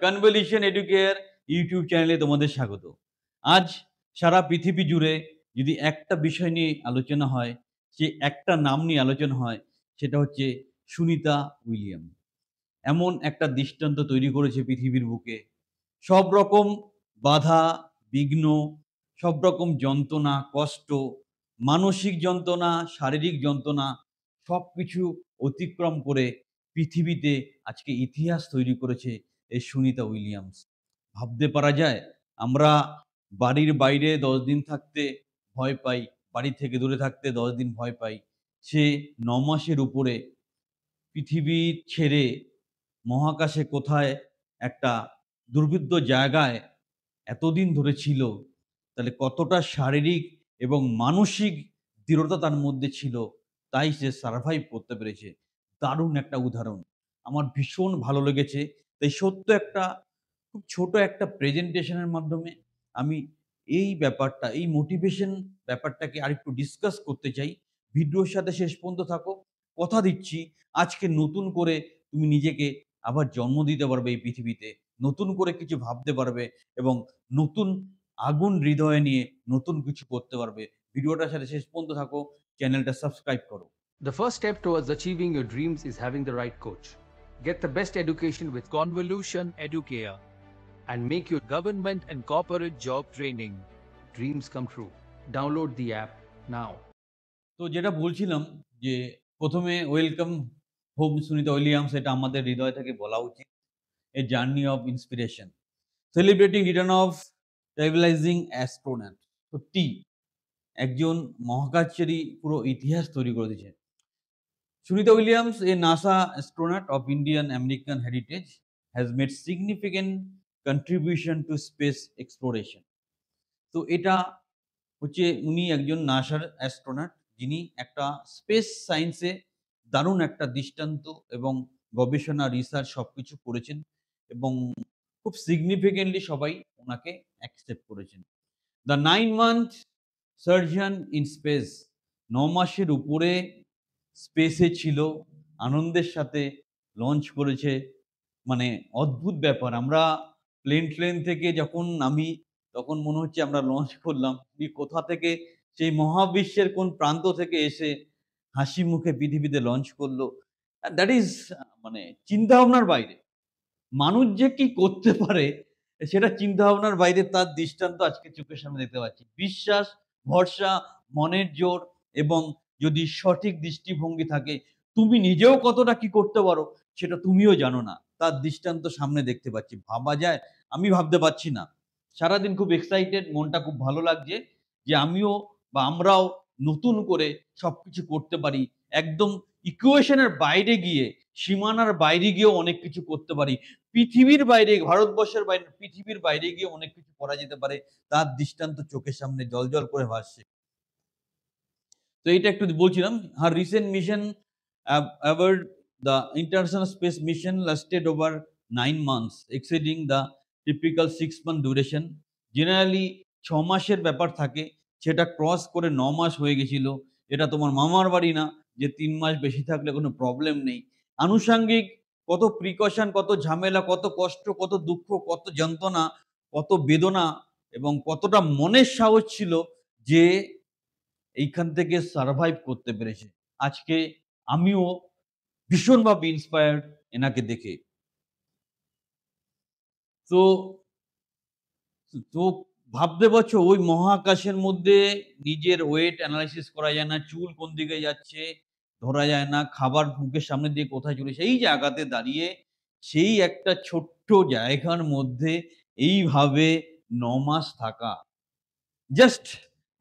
Convolution educare YouTube চ্যানেলে তোমাদের স্বাগত। আজ সারা পৃথিবী জুড়ে যদি একটা বিষয় নিয়ে আলোচনা হয়, সে একটা নাম নিয়ে আলোচনা হয়, সেটা হচ্ছে সুনিতা উইলিয়াম। এমন একটা দৃষ্টান্ত তৈরি করেছে পৃথিবীর বুকে। সব রকম বাধা, বিঘ্ন, সব রকম যন্ত্রণা, কষ্ট, মানসিক যন্ত্রণা, শারীরিক যন্ত্রণা সবকিছু অতিক্রম করে পৃথিবীতে আজকে ইতিহাস তৈরি করেছে এই সুনিতা উইলিয়ামস। ভাবতে পারা যায় আমরা বাড়ির বাইরে ১০ দিন থাকতে ভয় পাই, বাড়ি থেকে দূরে থাকতে ১০ দিন ভয় পাই। সে ৯ মাসের উপরে পৃথিবী ছেড়ে মহাকাশে কোথায় একটা দুর্ভেদ্য জায়গায় এতদিন ধরে ছিল, তাহলে কতটা শারীরিক এবং মানসিক দৃঢ়তা তার মধ্যে ছিল, তাই সে সারভাইভ করতে পেরেছে। দারুণ একটা উদাহরণ। আমার ভীষণ ভালো লেগেছে। তাই সত্য একটা খুব ছোট একটা প্রেজেন্টেশনের মাধ্যমে আমি এই ব্যাপারটা, এই মোটিভেশন ব্যাপারটাকে আরেকটু ডিসকাস করতে চাই। ভিডিওর সাথে শেষ পর্যন্ত থাকো। কথা দিচ্ছি আজকে নতুন করে তুমি নিজেকে আবার জন্ম দিতে পারবে এই পৃথিবীতে। নতুন করে কিছু ভাবতে পারবে এবং নতুন আগুন হৃদয়ে নিয়ে নতুন কিছু করতে পারবে। ভিডিওটার সাথে শেষ পর্যন্ত থাকো, চ্যানেলটা সাবস্ক্রাইব করো। The first step towards achieving your dreams is having the right coach. Get the best education with Convolution Educare. and make your government and corporate job training dreams come true. Download the app now. তো যেটা বলছিলাম যে প্রথমে welcome home Sunita Williams, এটা আমাদের হৃদয় থেকে বলা উচিত। A journey of inspiration celebrating return of trailblazing astronaut. সত্যি একজন মহাকাশচারী পুরো ইতিহাস তৈরি করে দিয়েছে। Sunita Williams, a NASA astronaut of Indian American heritage, has made significant contribution to space exploration. তো এটা হচ্ছে উনি একজন নাসার অ্যাস্ট্রোনট, যিনি একটা স্পেস সায়েন্সে দারুণ একটা দৃষ্টান্ত এবং গবেষণা, রিসার্চ সবকিছু করেছেন এবং খুব সিগনিফিকেন্টলি সবাই ওনাকে অ্যাকসেপ্ট করেছেন। The 9 month surgeon in space, ৯ মাসের উপরে স্পেসে ছিল, আনন্দের সাথে লঞ্চ করেছে। মানে অদ্ভুত ব্যাপার। আমরা প্লেন থেকে যখন নামি তখন মনে হচ্ছে আমরা লঞ্চ করলাম। কোথা থেকে সেই মহাবিশ্বের কোন প্রান্ত থেকে এসে হাসি মুখে পৃথিবীতে লঞ্চ করলো। দ্যাট ইজ মানে চিন্তাভাবনার বাইরে। মানুষ যে কি করতে পারে সেটা চিন্তাভাবনার বাইরে, তার দৃষ্টান্ত আজকে চোখের সামনে দেখতে পাচ্ছি। বিশ্বাস, ভরসা, মনের জোর এবং যদি সঠিক দৃষ্টিভঙ্গি থাকে, তুমি নিজেও কতটা কি করতে পারো সেটা তুমিও জানো না। তার দৃষ্টান্ত সামনে দেখতে পাচ্ছি। ভাবা যায়? আমি ভাবতে পারছি না। সারাদিন খুব এক্সাইটেড, মনটা খুব ভালো লাগছে যে আমিও বা আমরাও নতুন করে সবকিছু করতে পারি। একদম ইকুয়েশনের বাইরে গিয়ে, সীমানার বাইরে গিয়েও অনেক কিছু করতে পারি। পৃথিবীর বাইরে, ভারতবর্ষের বাইরে, পৃথিবীর বাইরে গিয়ে অনেক কিছু করা যেতে পারে। তার দৃষ্টান্ত চোখের সামনে জ্বলজ্বল করে ভাসছে। তো এইটা একটু বলছিলাম। Her recent mission aboard the International Space Mission lasted over 9 months, exceeding the typical 6 month duration. Generally ৬ মাসের ব্যাপার থাকে, সেটা ক্রস করে ৯ মাস হয়ে গেছিল। এটা তোমার মামার বাড়ি না যে ৩ মাস বেশি থাকলে কোনো প্রবলেম নেই। আনুষঙ্গিক কত প্রিকশন, কত ঝামেলা, কত কষ্ট, কত দুঃখ, কত যন্ত্রণা, কত বেদনা এবং কতটা মনের সাহস ছিল যে এইখান থেকে সারভাইভ করতে পেরেছে। আজকে আমিও ভীষণভাবে ইন্সপায়ার্ড এনাকে দেখে। তো তো ভাবতে পারছো ওই মহাকাশের মধ্যে নিজের ওয়েট অ্যানালাইসিস করা যায় না, চুল কোন দিকে যাচ্ছে ধরা যায় না, খাবার মুখের সামনে দিয়ে কোথায় চলে, সেই জায়গাতে দাঁড়িয়ে সেই একটা ছোট্ট জায়গার মধ্যে এইভাবে ৯ মাস থাকা, জাস্ট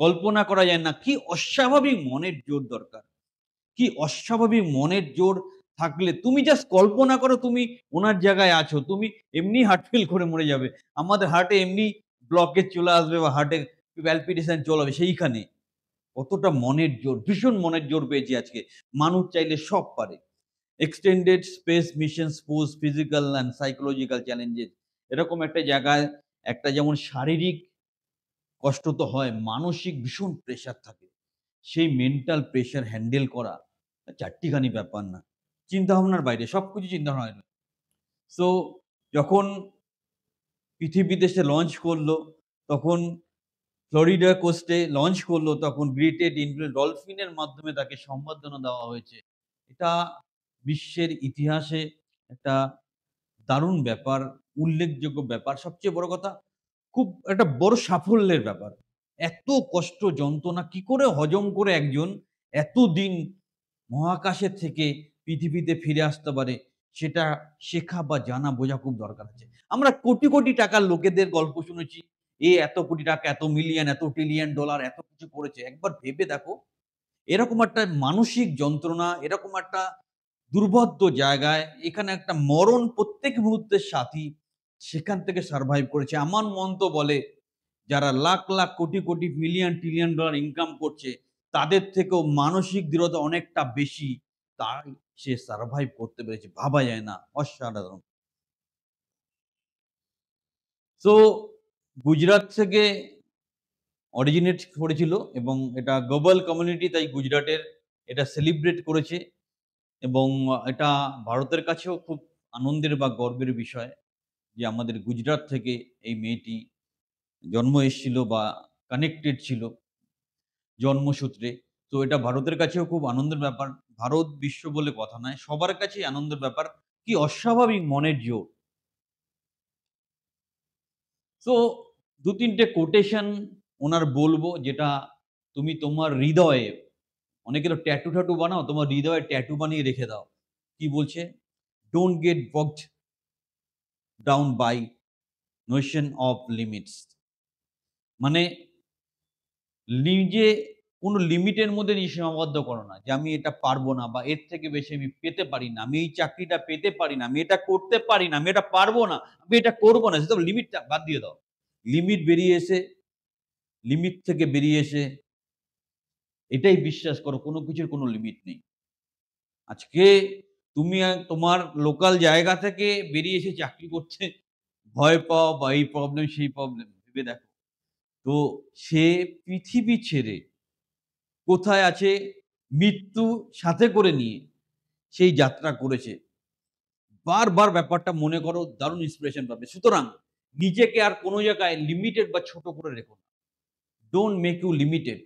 কল্পনা করা যায় না। কি অস্বাভাবিক মনের জোর দরকার, কি অস্বাভাবিক মনের জোর থাকলে তুমি জাস্ট কল্পনা করো তুমি ওনার জায়গায় আছো, তুমি এমনি হার্ট ফেল করে মরে যাবে। আমাদের হার্টে এমনি ব্লকেজ চলে আসবে বা হার্টে প্যালপিটেশন চলে আসবে সেইখানে। কতটা মনের জোর, ভীষণ মনের জোর পেয়েছি আজকে। মানুষ চাইলে সব পারে। Extended space missions pose physical and psychological challenges. এরকম একটা জায়গায় একটা যেমন শারীরিক কষ্ট তো হয়, মানসিক ভীষণ প্রেশার থাকে। সেই মেন্টাল প্রেশার হ্যান্ডেল করা চারটিখানি ব্যাপার না। চিন্তাভাবনার বাইরে, সবকিছু চিন্তাভাবনার বাইরে। সো যখন পৃথিবীতে সে লঞ্চ করলো, তখন ফ্লোরিডা কোস্টে লঞ্চ করলো, তখন গ্রেটেড ইন্ডিয়ান ডলফিনের মাধ্যমে তাকে সম্বর্ধনা দেওয়া হয়েছে। এটা বিশ্বের ইতিহাসে একটা দারুণ ব্যাপার, উল্লেখযোগ্য ব্যাপার। সবচেয়ে বড় কথা, খুব একটা বড় সাফল্যের ব্যাপার। এত কষ্ট যন্ত্রণা কি করে হজম করে একজন এতদিন মহাকাশের থেকে পৃথিবীতে ফিরে আসতে পারে, সেটা শেখা বা জানা বোঝা খুব দরকার আছে। আমরা কোটি, কোটি টাকার লোকেদের গল্প শুনেছি। এ এত কোটি টাকা, এত মিলিয়ন, এত ট্রিলিয়ন ডলার এত কিছু করেছে। একবার ভেবে দেখো, এরকম একটা মানসিক যন্ত্রণা, এরকম একটা দুর্বোধ্য জায়গায়, এখানে একটা মরণ প্রত্যেক মুহূর্তের সাথী, সেখান থেকে সারভাইভ করেছে। আমার মন তো বলে, যারা লাখ, লাখ, কোটি, কোটি, মিলিয়ন, ট্রিলিয়ন ডলার ইনকাম করছে, তাদের থেকেও মানসিক দৃঢ়তা অনেকটা বেশি। তাই সে সারভাইভ করতে পেরেছে। ভাবা যায় না। অসাধারণ। সো গুজরাট থেকে অরিজিনেট করেছিল এবং এটা গ্লোবাল কমিউনিটি তাই গুজরাটের এটা সেলিব্রেট করেছে এবং এটা ভারতের কাছেও খুব আনন্দের বা গর্বের বিষয় যে আমাদের গুজরাট থেকে এই মেয়েটি জন্ম এসেছিল বা কানেক্টেড ছিল জন্মসূত্রে। তো এটা ভারতের কাছেও খুব আনন্দের ব্যাপার। ভারত বিশ্ব বলে কথা নয়, সবার কাছেই আনন্দের ব্যাপার। কি অস্বাভাবিক মনের জোর। সো ২-৩ টে কোটেশন ওনার বলবো, যেটা তুমি তোমার হৃদয়ে, অনেকের ট্যাটু বানাও, তোমার হৃদয়ে ট্যাটু বানিয়ে রেখে দাও। কি বলছে? "Don't get bogged down by notion of limits." মানে নিজে কোনো লিমিটের মধ্যে নিজে সীমাবদ্ধ করো না। যে আমি এটা পারবো না বা এর থেকে বেশি আমি পেতে পারি না। আমি এই চাকরিটা পেতে পারি না। আমি এটা করতে পারি না। আমি এটা পারবো না। আমি এটা করব না। সেসব লিমিটটা বাদ দিয়ে দাও। লিমিট বেরিয়ে এসে লিমিট থেকে বেরিয়ে এসে এটাই বিশ্বাস করো, কোনো কিছুর কোনো লিমিট নেই। আজকে তুমি তোমার লোকাল জায়গা থেকে বেরিয়ে এসে চাকরি করতে ভয় পাও বা এই প্রবলেম সেই প্রবলেম, ভেবে দেখো। তো সে পৃথিবী ছেড়ে কোথায় আছে, মৃত্যু সাথে করে নিয়ে সেই যাত্রা করেছে। বারবার ব্যাপারটা মনে করো, দারুণ ইন্সপিরেশন পাবে। সুতরাং নিজেকে আর কোনো জায়গায় লিমিটেড বা ছোট করে রেখো না। Don't make you limited.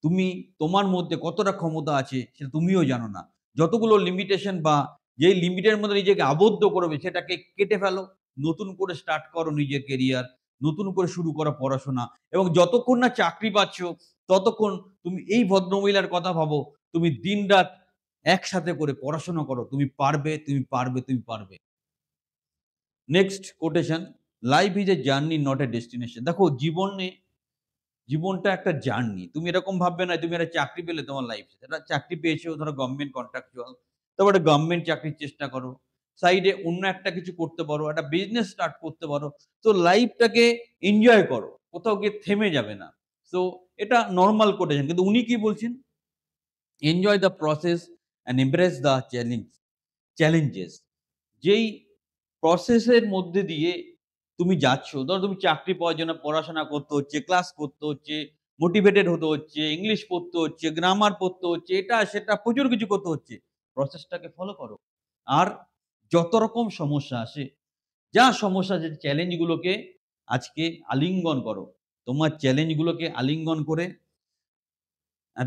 তুমি তোমার মধ্যে কতটা ক্ষমতা আছে সেটা তুমিও জানো না। যতগুলো লিমিটেশন বা যেই লিমিটের মধ্যে নিজেকে আবদ্ধ করবে সেটাকে কেটে ফেলো। নতুন করে স্টার্ট করো নিজের কেরিয়ার। নতুন করে শুরু করো পড়াশোনা এবং যতক্ষণ না চাকরি পাচ্ছ ততক্ষণ তুমি এই ভদ্রমহিলার কথা ভাবো। তুমি দিনরাত একসাথে করে পড়াশোনা করো। তুমি পারবে, তুমি পারবে, তুমি পারবে। Next quotation, life is a journey not a destination. দেখো জীবনটা একটা জার্নি। তুমি এরকম ভাববে না তুমি একটা চাকরি পেলে তোমার লাইফ শেষ। একটা চাকরি পেয়েছো ধরো গভর্নমেন্ট কন্ট্রাকচুয়াল। তারপর একটা গভর্নমেন্ট চাকরির চেষ্টা করো। সাইডে অন্য একটা কিছু করতে পারো। একটা বিজনেস স্টার্ট করতে পারো। তো লাইফটাকে এনজয় করো। কোথাও গিয়ে থেমে যাবে না। সো এটা নরমাল কোটেশন। কিন্তু উনি কি বলছেন? Enjoy the process and embrace the challenges. যেই প্রসেসের মধ্যে দিয়ে তুমি যাচ্ছ, ধরো তুমি চাকরি পাওয়ার জন্য পড়াশোনা করতে হচ্ছে, ক্লাস করতে হচ্ছে, মোটিভেটেড হতে হচ্ছে, ইংলিশ পড়তে হচ্ছে, গ্রামার পড়তে হচ্ছে, এটা সেটা প্রচুর কিছু করতে হচ্ছে। প্রসেসটাকে ফলো করো। আর যত রকম সমস্যা আসে, যা সমস্যা যে চ্যালেঞ্জগুলোকে আজকে আলিঙ্গন করো। তোমার চ্যালেঞ্জগুলোকে আলিঙ্গন করে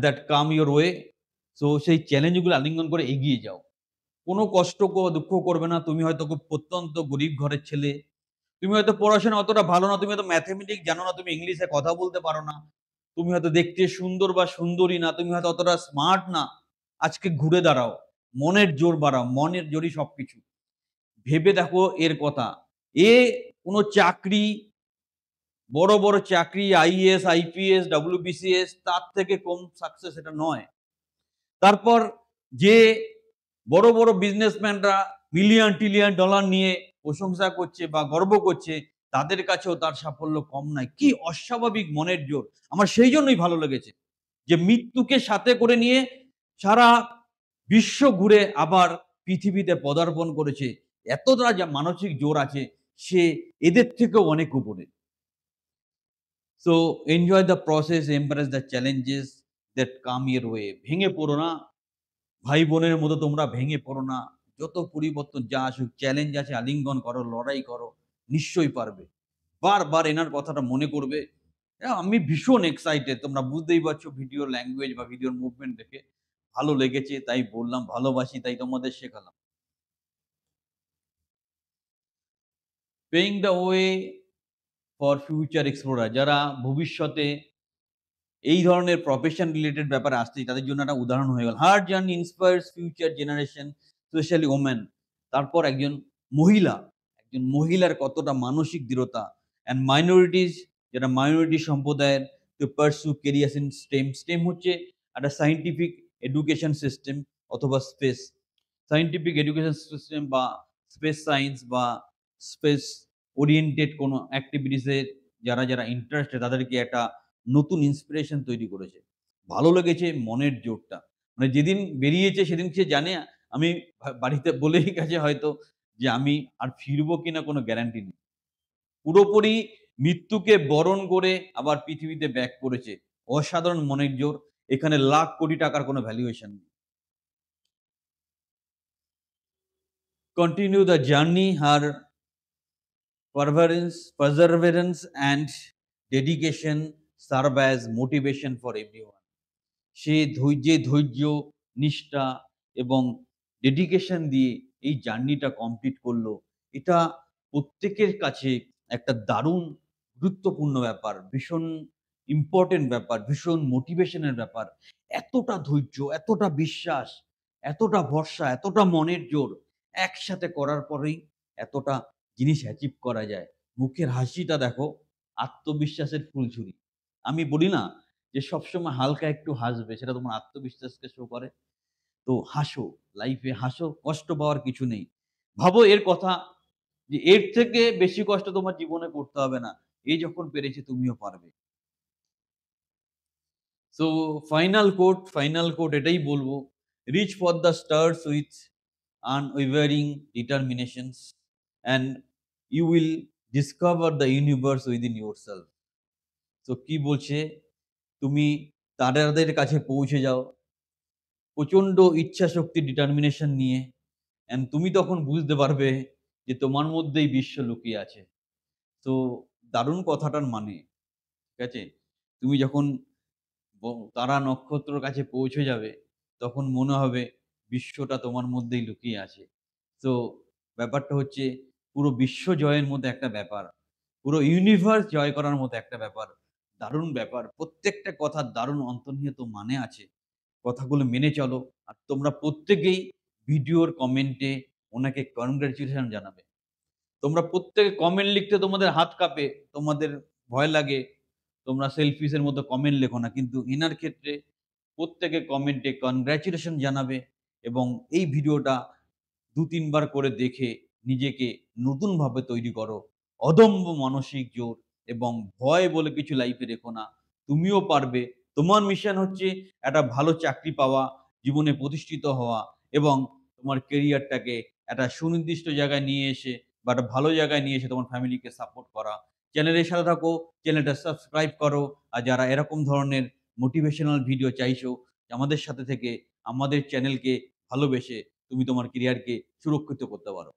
that come your way. So সেই চ্যালেঞ্জগুলো আলিঙ্গন করে এগিয়ে যাও। কোনো কষ্ট দুঃখ করবে না। তুমি হয়তো খুব প্রত্যন্ত গরিব ঘরের ছেলে। তুমি হয়তো পড়াশোনা অতটা ভালো না। তুমি হয়তো ম্যাথমেটিক্স জানো না। তুমি ইংলিশে কথা বলতে পারো না। তুমি হয়তো দেখতে সুন্দর বা সুন্দরী না। তুমি হয়তো অতটা স্মার্ট না। আজকে ঘুরে দাঁড়াও। মনের জোর বাড়াও। মনের জোরই সবকিছু। ভেবে দেখো এর কথা। এ কোনো চাকরি, বড়, বড় চাকরি আইএএস, আইপিএস, ডব্লিউবিসিএস তার থেকে কম সাকসেস এটা নয়। তারপর যে বড়, বড় বিজনেসম্যানরা মিলিয়ন ট্রিলিয়ন ডলার নিয়ে প্রশংসা করছে বা গর্ব করছে, তাদের কাছেও তার সাফল্য কম নয়। কি অস্বাভাবিক মনের জোর! আমার সেই জন্যই ভালো লেগেছে। যে মৃত্যুকে সাথে করে নিয়ে সারা বিশ্ব ঘুরে আবার পৃথিবীতে পদার্পণ করেছে। এতটা যা মানসিক জোর আছে, সে এদের থেকেও অনেক উপরে। So enjoy the process, embrace the challenges that come your way. ভেঙে পড়ো না। ভাই বোনের মতো তোমরা ভেঙে পড়ো না। যত পরিবর্তন যা আসুক, চ্যালেঞ্জ আছে আলিঙ্গন করো, লড়াই করো। নিশ্চয়ই পারবে। বারবার এনার কথাটা মনে করবে। আমি ভীষণ এক্সাইটেড, তোমরা বুঝতেই পারছো ভিডিওর ল্যাঙ্গুয়েজ বা ভিডিওর মুভমেন্ট দেখে ভালো লেগেছে তাই বললাম, ভালোবাসি তাই তোমাদের শেখালাম। Paving the way for future explorer, যারা ভবিষ্যতে এই ধরনের প্রফেশন রিলেটেড ব্যাপারে আসছে তাদের জন্য একটা উদাহরণ হয়ে গেল। Her journey inspires future generation specially women. তারপর একজন মহিলার কতটা মানসিক দৃঢ়তা অ্যান্ড মাইনরিটিস, যারা মাইনরিটি সম্প্রদায়ের to pursue careers in STEM. STEM হচ্ছে একটা সায়েন্টিফিক এডুকেশন সিস্টেম অথবা স্পেস। সায়েন্টিফিক এডুকেশন সিস্টেম বা স্পেস সায়েন্স বা স্পেস ওরিয়েন্টেড কোনো অ্যাক্টিভিটিসে যারা ইন্টারেস্টেড তাদেরকে একটা নতুন ইন্সপিরেশন তৈরি করেছে। ভালো লেগেছে মনের জোরটা। মানে যেদিন বেরিয়েছে সেদিন সে জানে আমি বাড়িতে বলেই গেছে হয়তো যে আমি আর ফিরবো কিনা কোনো গ্যারান্টি নেই। পুরোপুরি মৃত্যুকে বরণ করে আবার পৃথিবীতে ব্যাক করেছে। অসাধারণ মনের জোর। এখানে লাখ কোটি টাকার কোনো ভ্যালুয়েশন নেই। Continue the journey, her perseverance and dedication serve as motivation for everyone. সে ধৈর্য, নিষ্ঠা এবং ডেডিকেশন দিয়ে এই জার্নিটা কমপ্লিট করলো। এটা প্রত্যেকের কাছে একটা দারুণ গুরুত্বপূর্ণ ব্যাপার, ভীষণ ইম্পোর্টেন্ট ব্যাপার, ভীষণ মোটিভেশনের ব্যাপার। এতটা ধৈর্য, এতটা বিশ্বাস, এতটা ভরসা, এতটা মনের জোর একসাথে করার পরেই এতটা জিনিস অ্যাচিভ করা যায়। মুখের হাসিটা দেখো, আত্মবিশ্বাসের ফুলঝুরি। আমি বলি না যে সবসময় হালকা একটু হাসবে, সেটা তোমার আত্মবিশ্বাসকে শো করে। তো হাসো, লাইফে হাসো, কষ্ট পাওয়ার কিছু নেই। ভাবো এর কথা যে এর থেকে বেশি কষ্ট তোমার জীবনে করতে হবে না। এ যখন পেরেছে তুমিও পারবে। সো ফাইনাল কোট এটাই বলবো, reach for the stars with unwavering determinations and you will discover the universe within yourself. তো কি বলছে, তুমি তারাদের কাছে পৌঁছে যাও প্রচন্ড ইচ্ছাশক্তি ডিটারমিনেশন নিয়ে, অ্যান্ড তুমি তখন বুঝতে পারবে যে তোমার মধ্যেই বিশ্ব লুকিয়ে আছে। তো দারুণ কথাটার মানে, ঠিক আছে? তুমি যখন তারা নক্ষত্রর কাছে পৌঁছে যাবে তখন মনে হবে বিশ্বটা তোমার মধ্যেই লুকিয়ে আছে। তো ব্যাপারটা হচ্ছে পুরো বিশ্ব জয়ের মধ্যে একটা ব্যাপার, পুরো ইউনিভার্স জয় করার মতো একটা ব্যাপার। দারুণ ব্যাপার, প্রত্যেকটা কথার দারুণ অন্তর্নিহিত মানে আছে। কথাগুলো মেনে চলো। আর তোমরা প্রত্যেকেই ভিডিওর কমেন্টে ওনাকে কনগ্রাচুলেশন জানাবে। তোমরা প্রত্যেকে কমেন্ট লিখতে তোমাদের হাত কাঁপে, তোমাদের ভয় লাগে, তোমরা সেলফিশ এর মতো কমেন্ট লেখো না। কিন্তু এনার ক্ষেত্রে প্রত্যেকে কমেন্টে কনগ্রাচুলেশন জানাবে এবং এই ভিডিওটা ২-৩ বার করে দেখে নিজেকে নতুনভাবে তৈরি করো। অদম্য মানসিক জোর এবং ভয় বলে কিছু লাইফে রেখো না। তুমিও পারবে। তোমার মিশন হচ্ছে একটা ভালো চাকরি পাওয়া, জীবনে প্রতিষ্ঠিত হওয়া এবং তোমার কেরিয়ারটাকে একটা সুনির্দিষ্ট জায়গায় নিয়ে এসে বা একটা ভালো জায়গায় নিয়ে এসে তোমার ফ্যামিলিকে সাপোর্ট করা। চ্যানেলের সাথে থাকো, চ্যানেলটা সাবস্ক্রাইব করো। আর যারা এরকম ধরনের মোটিভেশনাল ভিডিও চাইছো আমাদের সাথে থেকে আমাদের চ্যানেলকে ভালোবেসে তুমি তোমার কেরিয়ারকে সুরক্ষিত করতে পারো।